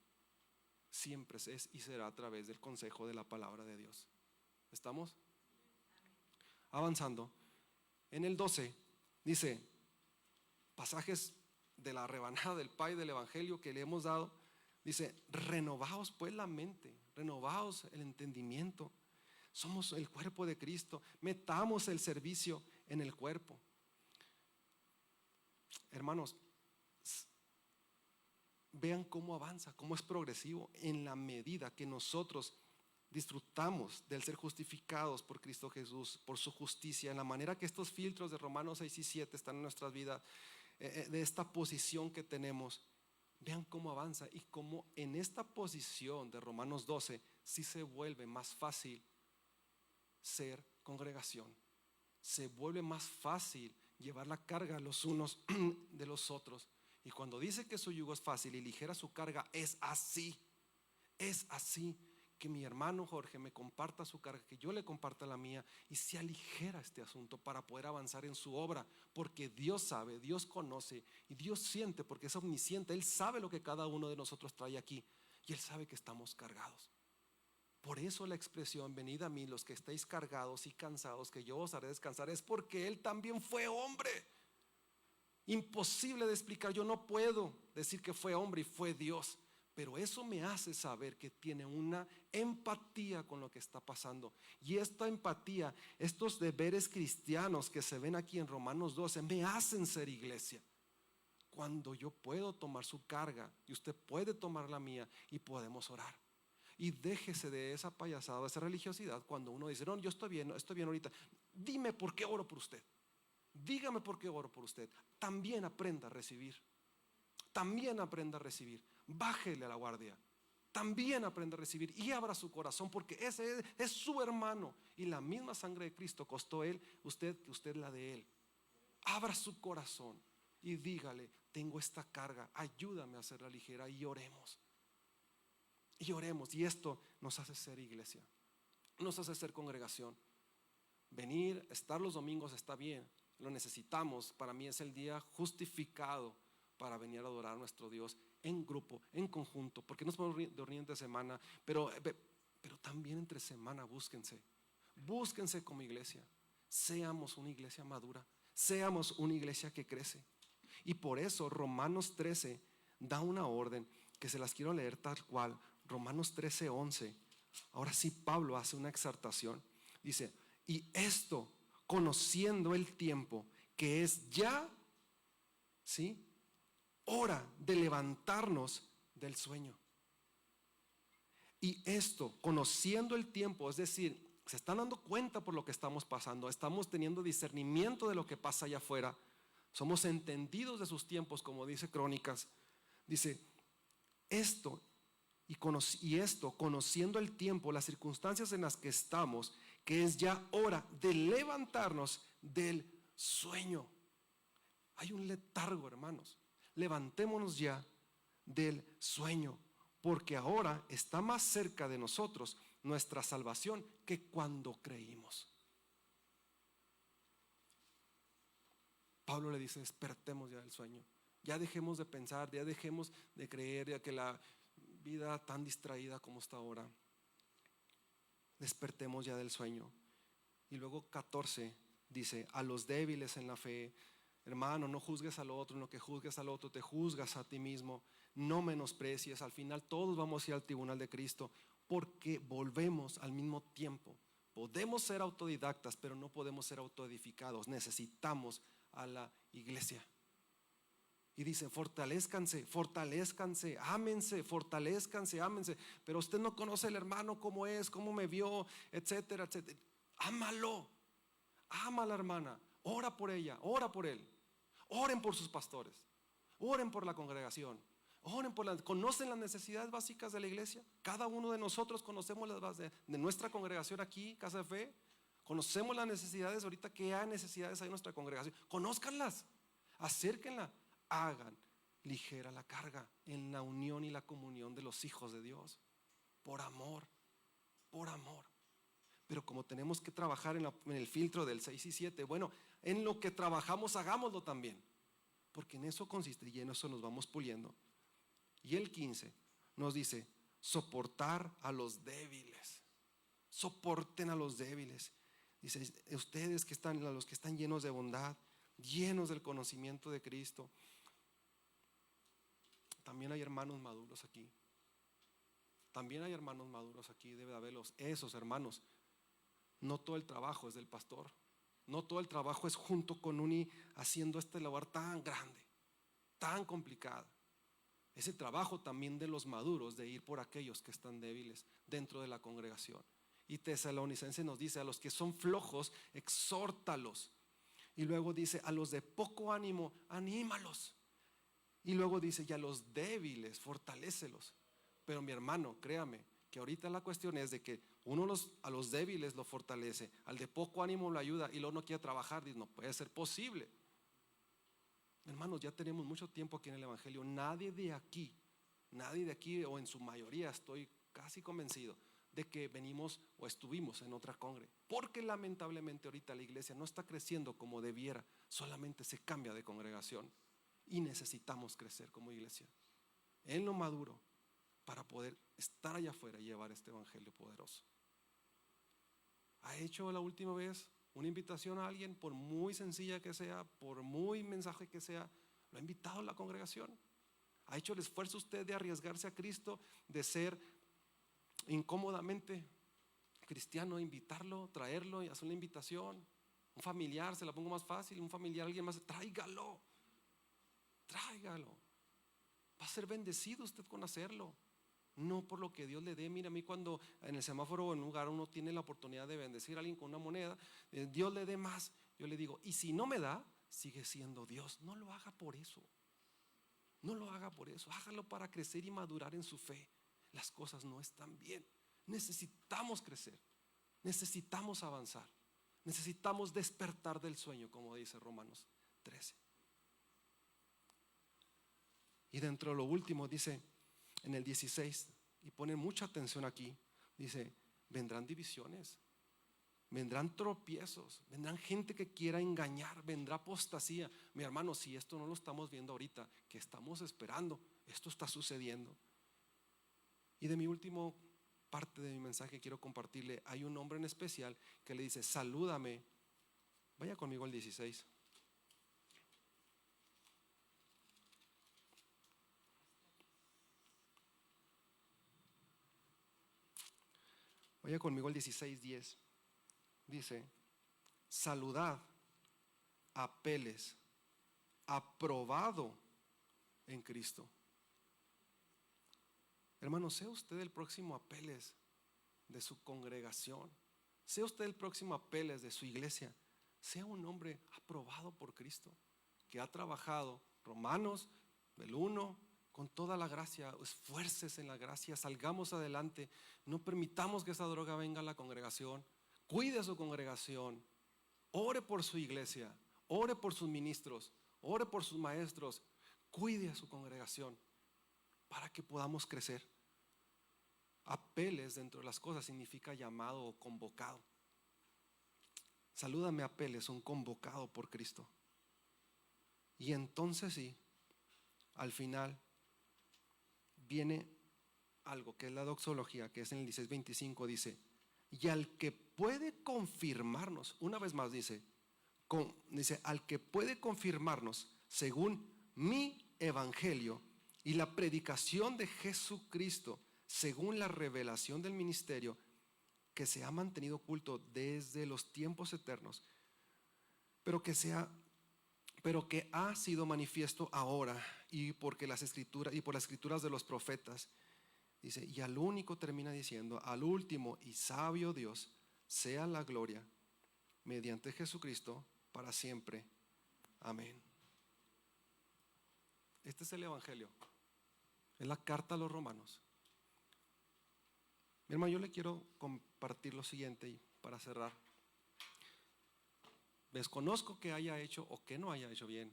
Siempre es y será a través del consejo de la palabra de Dios. ¿Estamos? Avanzando. En el 12 dice, pasajes de la rebanada del pay del evangelio que le hemos dado. Dice, renovaos pues la mente, renovaos el entendimiento. Somos el cuerpo de Cristo, metamos el servicio en el cuerpo. Hermanos, vean cómo avanza, cómo es progresivo en la medida que nosotros disfrutamos del ser justificados por Cristo Jesús, por su justicia, en la manera que estos filtros de Romanos 6 y 7 están en nuestras vidas, de esta posición que tenemos. Vean cómo avanza y cómo en esta posición de Romanos 12 sí se vuelve más fácil ser congregación, se vuelve más fácil llevar la carga los unos de los otros. Y cuando dice que su yugo es fácil y ligera su carga, es así que mi hermano Jorge me comparta su carga, que yo le comparta la mía y se aligera este asunto para poder avanzar en su obra, porque Dios sabe, Dios conoce y Dios siente, porque es omnisciente. Él sabe lo que cada uno de nosotros trae aquí y Él sabe que estamos cargados. Por eso la expresión, venid a mí los que estáis cargados y cansados, que yo os haré descansar, es porque Él también fue hombre. Imposible de explicar, yo no puedo decir que fue hombre y fue Dios, pero eso me hace saber que tiene una empatía con lo que está pasando. Y esta empatía, estos deberes cristianos que se ven aquí en Romanos 12, me hacen ser iglesia. Cuando yo puedo tomar su carga y usted puede tomar la mía y podemos orar. Y déjese de esa payasada, de esa religiosidad, cuando uno dice, no, yo estoy bien ahorita. Dime por qué oro por usted. Dígame por qué oro por usted. También aprenda a recibir. también aprenda a recibir. Bájele a la guardia, también aprenda a recibir y abra su corazón, porque ese es su hermano y la misma sangre de Cristo costó él, usted, que usted la de él. Abra su corazón y dígale: tengo esta carga, ayúdame a hacerla ligera, y oremos. Y oremos, y esto nos hace ser iglesia, nos hace ser congregación. Venir, estar los domingos está bien, lo necesitamos. Para mí es el día justificado para venir a adorar a nuestro Dios en grupo, en conjunto, porque nos podemos reunir entre semana, pero también entre semana búsquense como iglesia. Seamos una iglesia madura, seamos una iglesia que crece. Y por eso Romanos 13 da una orden que se las quiero leer tal cual. Romanos 13:11. Ahora sí, Pablo hace una exhortación. Dice: y esto, conociendo el tiempo, que es ya, ¿sí?, hora de levantarnos del sueño. Y esto, conociendo el tiempo, es decir, se están dando cuenta por lo que estamos pasando, estamos teniendo discernimiento de lo que pasa allá afuera, somos entendidos de sus tiempos, como dice Crónicas. Dice: esto conociendo el tiempo, las circunstancias en las que estamos, que es ya hora de levantarnos del sueño. Hay un letargo, hermanos. Levantémonos ya del sueño, porque ahora está más cerca de nosotros nuestra salvación que cuando creímos. Pablo le dice: despertemos ya del sueño, ya dejemos de pensar, ya dejemos de creer, ya que la vida tan distraída como está ahora, despertemos ya del sueño. Y luego 14 dice: a los débiles en la fe, hermano, no juzgues al otro, en lo que juzgues al otro te juzgas a ti mismo, no menosprecies. Al final todos vamos a ir al tribunal de Cristo, porque volvemos al mismo tiempo. Podemos ser autodidactas, pero no podemos ser autoedificados. Necesitamos a la iglesia. Y dice: fortalezcanse, ámense, ámense. Pero usted no conoce al hermano, cómo es, cómo me vio, etcétera, etcétera. Ámalo, ama a la hermana, ora por ella, ora por él. Oren por sus pastores, oren por la congregación, conocen las necesidades básicas de la iglesia. Cada uno de nosotros conocemos las bases de nuestra congregación aquí, Casa de Fe. Conocemos las necesidades ahorita, que hay necesidades ahí en nuestra congregación. Conózcanlas, acérquenla, hagan ligera la carga en la unión y la comunión de los hijos de Dios, por amor. Pero como tenemos que trabajar en el filtro del 6 y 7, bueno, en lo que trabajamos hagámoslo también, porque en eso consiste, y en eso nos vamos puliendo. Y el 15 nos dice: soportar a los débiles. Soporten a los débiles. Dice: ustedes que están, los que están llenos de bondad, llenos del conocimiento de Cristo. También hay hermanos maduros aquí. Debe haberlos. Esos hermanos, no todo el trabajo es del pastor, no todo el trabajo es junto con Uni haciendo este labor tan grande, tan complicada. Es el trabajo también de los maduros, de ir por aquellos que están débiles dentro de la congregación. Y Tesalonicenses nos dice: a los que son flojos, exhórtalos. Y luego dice: a los de poco ánimo, anímalos. Y luego dice: y a los débiles, fortalécelos. Pero mi hermano, créame que ahorita la cuestión es de que a los débiles lo fortalece, al de poco ánimo lo ayuda, y luego no quiere trabajar. Dice: no puede ser posible. Hermanos, ya tenemos mucho tiempo aquí en el Evangelio. Nadie de aquí, o en su mayoría, estoy casi convencido de que venimos o estuvimos en otra congre, porque lamentablemente ahorita la iglesia no está creciendo como debiera, solamente se cambia de congregación. Y necesitamos crecer como iglesia en lo maduro para poder estar allá afuera y llevar este evangelio poderoso. ¿Ha hecho la última vez una invitación a alguien, por muy sencilla que sea, por muy mensaje que sea? ¿Lo ha invitado a la congregación? ¿Ha hecho el esfuerzo usted de arriesgarse a Cristo, de ser incómodamente cristiano, invitarlo, traerlo y hacer una invitación? Un familiar, se la pongo más fácil, un familiar, alguien más, tráigalo. Va a ser bendecido usted con hacerlo, no por lo que Dios le dé. Mira, a mí cuando en el semáforo o en un lugar uno tiene la oportunidad de bendecir a alguien con una moneda, Dios le dé más, yo le digo: y si no me da, sigue siendo Dios. No lo haga por eso. No lo haga por eso, hágalo para crecer y madurar en su fe. Las cosas no están bien. Necesitamos crecer, necesitamos avanzar, necesitamos despertar del sueño, como dice Romanos 13. Y dentro de lo último dice en el 16, y ponen mucha atención aquí, dice: vendrán divisiones, vendrán tropiezos, vendrán gente que quiera engañar, vendrá apostasía. Mi hermano, si esto no lo estamos viendo ahorita, ¿qué estamos esperando? Esto está sucediendo. Y de mi último parte de mi mensaje quiero compartirle, hay un hombre en especial que le dice: salúdame. Vaya conmigo al 16. Vaya conmigo al 16:10. Dice: saludad a Apeles, aprobado en Cristo. Hermano, sea usted el próximo Apeles de su congregación, sea usted el próximo Apeles de su iglesia. Sea un hombre aprobado por Cristo, que ha trabajado. Romanos del 1, con toda la gracia, esfuércese en la gracia, salgamos adelante. No permitamos que esa droga venga a la congregación. Cuide a su congregación, ore por su iglesia, ore por sus ministros, ore por sus maestros. Cuide a su congregación para que podamos crecer. Apeles, dentro de las cosas, significa llamado o convocado. Salúdame, Apeles, un convocado por Cristo. Y entonces sí, al final viene algo que es la doxología, que es en el 16:25, dice: y al que puede confirmarnos, una vez más dice, al que puede confirmarnos según mi evangelio y la predicación de Jesucristo, según la revelación del ministerio que se ha mantenido oculto desde los tiempos eternos, pero que ha sido manifiesto ahora, y por las escrituras de los profetas. Dice: y al único, termina diciendo, al último y sabio Dios, sea la gloria mediante Jesucristo para siempre. Amén. Este es el evangelio, es la carta a los romanos. Mi hermano, yo le quiero compartir lo siguiente y para cerrar. Desconozco que haya hecho o que no haya hecho bien.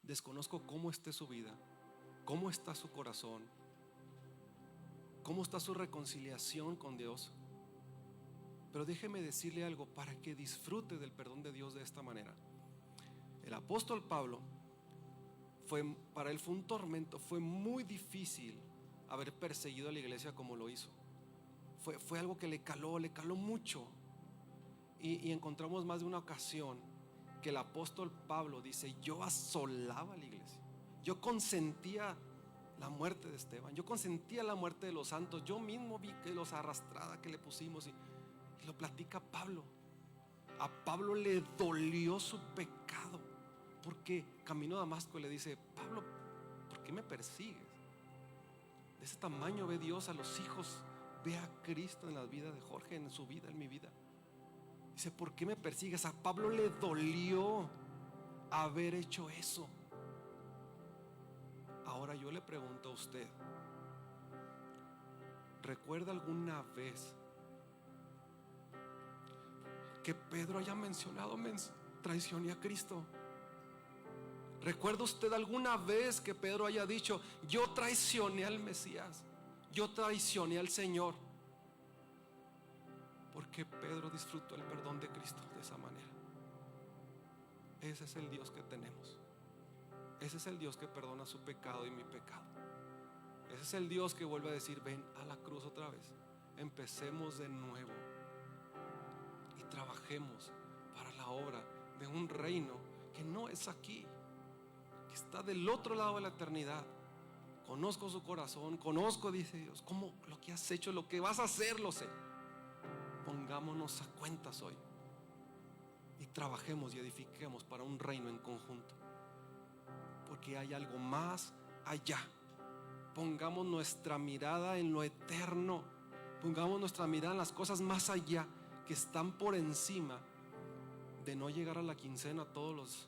Desconozco cómo esté su vida, cómo está su corazón, cómo está su reconciliación con Dios. Pero déjeme decirle algo para que disfrute del perdón de Dios de esta manera. El apóstol Pablo, para él fue un tormento, fue muy difícil haber perseguido a la iglesia como lo hizo. Fue algo que le caló mucho. Y encontramos más de una ocasión que el apóstol Pablo dice: yo asolaba a la iglesia, yo consentía la muerte de Esteban, yo consentía la muerte de los santos, yo mismo vi que los arrastrada que le pusimos, y lo platica Pablo. A Pablo le dolió su pecado, porque camino a Damasco le dice: Pablo, ¿por qué me persigues? De ese tamaño ve Dios a los hijos, ve a Cristo en la vida de Jorge, en su vida, en mi vida. Dice: ¿por qué me persigues? A Pablo le dolió haber hecho eso. Ahora yo le pregunto a usted, ¿recuerda alguna vez que Pedro haya mencionado: traicioné a Cristo? ¿Recuerda usted alguna vez que Pedro haya dicho: yo traicioné al Mesías, yo traicioné al Señor? Porque Pedro disfrutó el perdón de Cristo de esa manera. Ese es el Dios que tenemos. Ese es el Dios que perdona su pecado y mi pecado. Ese es el Dios que vuelve a decir: ven a la cruz otra vez, empecemos de nuevo y trabajemos para la obra de un reino que no es aquí, que está del otro lado de la eternidad. Conozco su corazón, conozco, dice Dios, cómo lo que has hecho, lo que vas a hacer, lo sé. Pongámonos a cuentas hoy y trabajemos y edifiquemos para un reino en conjunto, porque hay algo más allá. Pongamos nuestra mirada en lo eterno, pongamos nuestra mirada en las cosas más allá, que están por encima de no llegar a la quincena todos los